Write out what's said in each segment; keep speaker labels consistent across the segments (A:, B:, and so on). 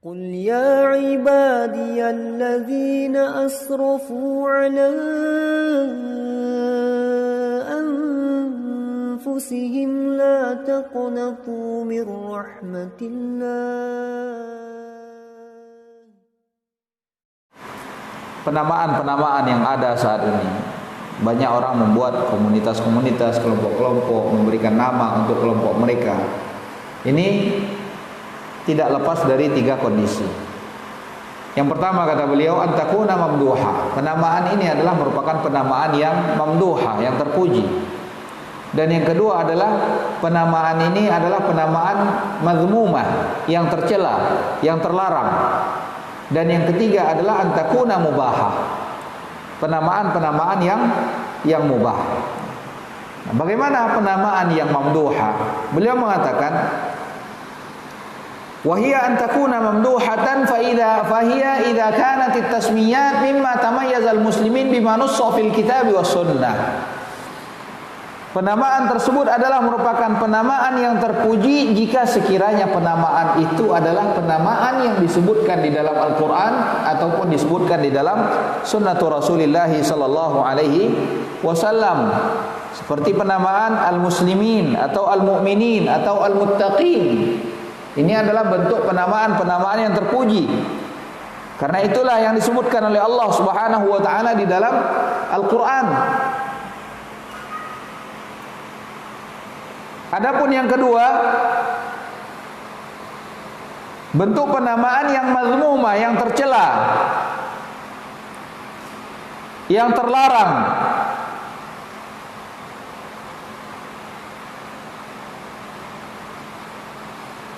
A: قل يا عبادي الذين أسرفوا على أنفسهم لا تقنطوا من رحمة الله.
B: Penamaan-penamaan yang ada saat ini, banyak orang membuat komunitas-komunitas, kelompok-kelompok, memberikan nama untuk kelompok mereka. Ini tidak lepas dari 3 kondisi. Yang pertama kata beliau, antakuna mamduha. Penamaan ini adalah merupakan penamaan yang mamduha, yang terpuji. Dan yang kedua adalah penamaan ini adalah penamaan mazmumah, yang tercela, yang terlarang. Dan yang ketiga adalah antakuna mubahah. Penamaan-penamaan yang mubah. Nah, bagaimana penamaan yang mamduha? Beliau mengatakan, وهي أن تكون ممدوحة فهي إذا كانت التسميات مما تميز المسلمين بما نص في الكتاب والسنة. Penamaan tersebut adalah merupakan penamaan yang terpuji jika sekiranya penamaan itu adalah penamaan yang disebutkan di dalam Al-Quran ataupun disebutkan di dalam Sunnatul Rasulullah sallallahu alaihi wasallam. Seperti penamaan al-muslimin atau al-mu'minin atau al-muttaqin. Ini adalah bentuk penamaan-penamaan yang terpuji. Karena itulah yang disebutkan oleh Allah Subhanahu wa taala di dalam Al-Qur'an. Adapun yang kedua, bentuk penamaan yang mazmumah, yang tercela, yang terlarang.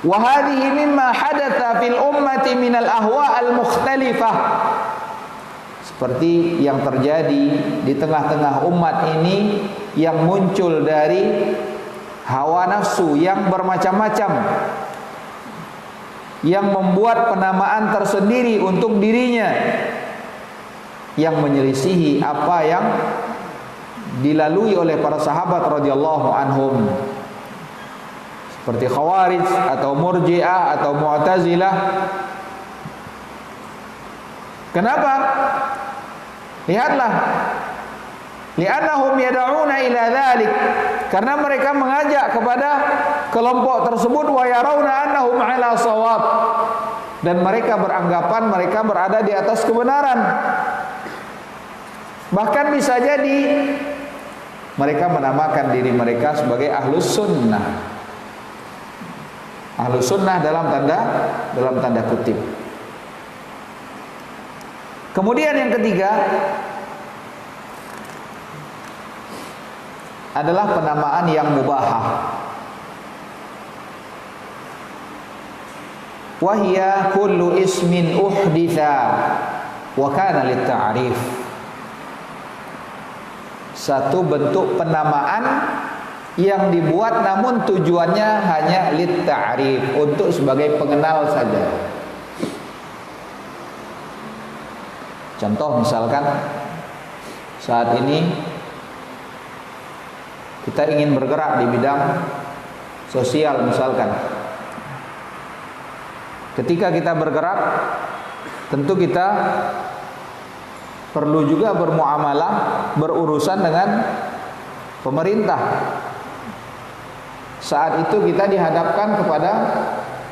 B: Wahadihi mimma hadatha fil ummati minal ahwa al-mukhtalifah. Seperti yang terjadi di tengah-tengah umat ini yang muncul dari hawa nafsu yang bermacam-macam, yang membuat penamaan tersendiri untuk dirinya, yang menyelisihi apa yang dilalui oleh para sahabat radhiyallahu anhum. Seperti Khawarij atau Murji'ah atau Mu'tazilah. Kenapa? Lihatlah. Li'annahum yad'una ila dzalik. Karena mereka mengajak kepada kelompok tersebut wa yarawna annahum 'ala shawab. Dan mereka beranggapan mereka berada di atas kebenaran. Bahkan bisa jadi mereka menamakan diri mereka sebagai ahlus sunnah. Ahlus sunnah dalam tanda kutip. Kemudian yang ketiga adalah penamaan yang mubahah. Wahia kullu ismin uhditha wa kana lit-ta'rif. Satu bentuk penamaan yang dibuat namun tujuannya hanya lit-ta'rif, untuk sebagai pengenal saja. Contoh misalkan saat ini kita ingin bergerak di bidang sosial misalkan. Ketika kita bergerak, tentu kita perlu juga bermuamalah, berurusan dengan pemerintah. Saat itu kita dihadapkan kepada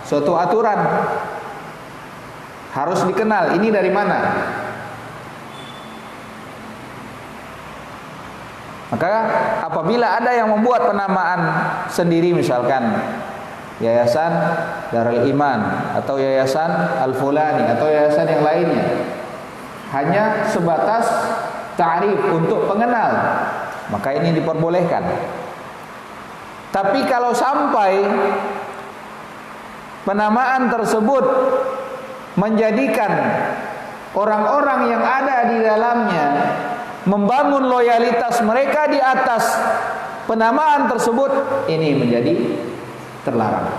B: suatu aturan. Harus dikenal ini dari mana. Maka apabila ada yang membuat penamaan sendiri, misalkan Yayasan Darul Iman atau Yayasan Al-Fulani atau yayasan yang lainnya, hanya sebatas ta'rif untuk pengenal, maka ini diperbolehkan. Tapi kalau sampai penamaan tersebut menjadikan orang-orang yang ada di dalamnya membangun loyalitas mereka di atas penamaan tersebut, ini menjadi terlarang.